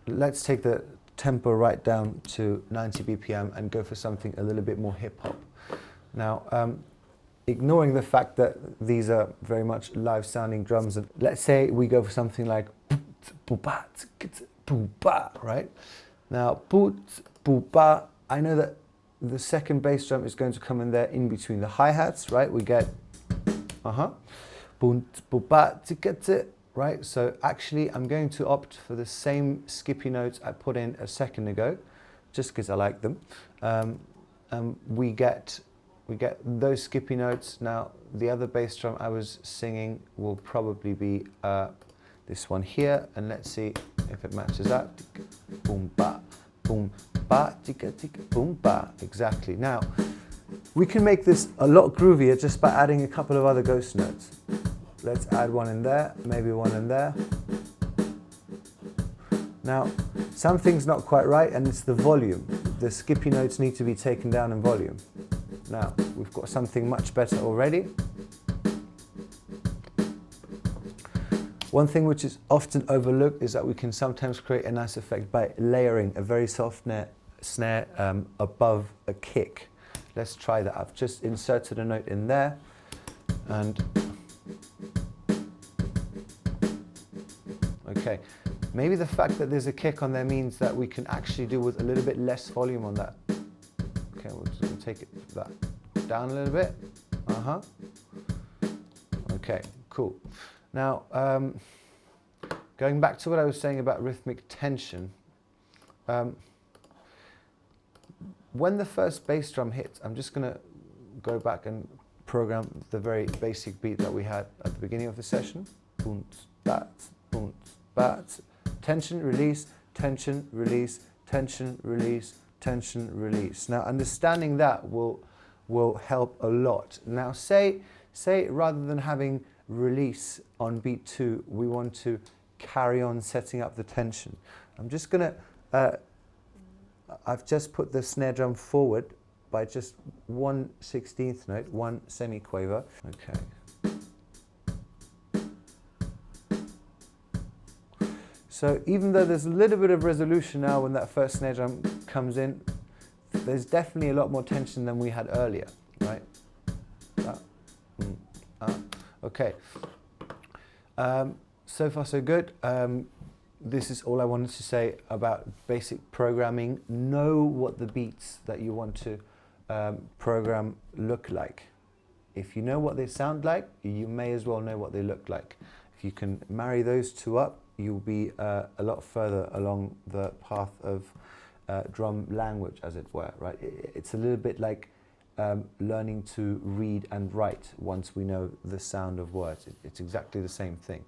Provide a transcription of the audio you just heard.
let's take the tempo right down to 90 BPM and go for something a little bit more hip hop. Now, ignoring the fact that these are very much live sounding drums, and let's say we go for something like right? Now, I know that the second bass drum is going to come in there in between the hi-hats, right? We get right? So actually I'm going to opt for the same skippy notes I put in a second ago, just because I like them. We get those skippy notes. Now the other bass drum I was singing will probably be this one here, and let's see if it matches that. Boom ba, boom ba, tika tika, boom ba. Exactly. Now we can make this a lot groovier just by adding a couple of other ghost notes. Let's add one in there, maybe one in there. Now, something's not quite right, and it's the volume. The skippy notes need to be taken down in volume. Now, we've got something much better already. One thing which is often overlooked is that we can sometimes create a nice effect by layering a very soft snare above a kick. Let's try that. I've just inserted a note in there, and okay, maybe the fact that there's a kick on there means that we can actually do with a little bit less volume on that. Okay, we're just going to take that down a little bit. Okay, cool. Now, going back to what I was saying about rhythmic tension, when the first bass drum hits, I'm just going to go back and program the very basic beat that we had at the beginning of the session. Boom, bat, boom, bat, tension, release, tension, release, tension, release, tension, release. Now, understanding that will help a lot. Now, say rather than having release on beat 2, we want to carry on setting up the tension. I'm just going to, I've just put the snare drum forward by just 1/16th note, one semiquaver. Okay. So even though there's a little bit of resolution now when that first snare drum comes in, there's definitely a lot more tension than we had earlier, right? Okay. So far so good. This is all I wanted to say about basic programming. Know what the beats that you want to program look like. If you know what they sound like, you may as well know what they look like. If you can marry those two up, you'll be a lot further along the path of drum language, as it were, right? It's a little bit like learning to read and write once we know the sound of words. It's exactly the same thing.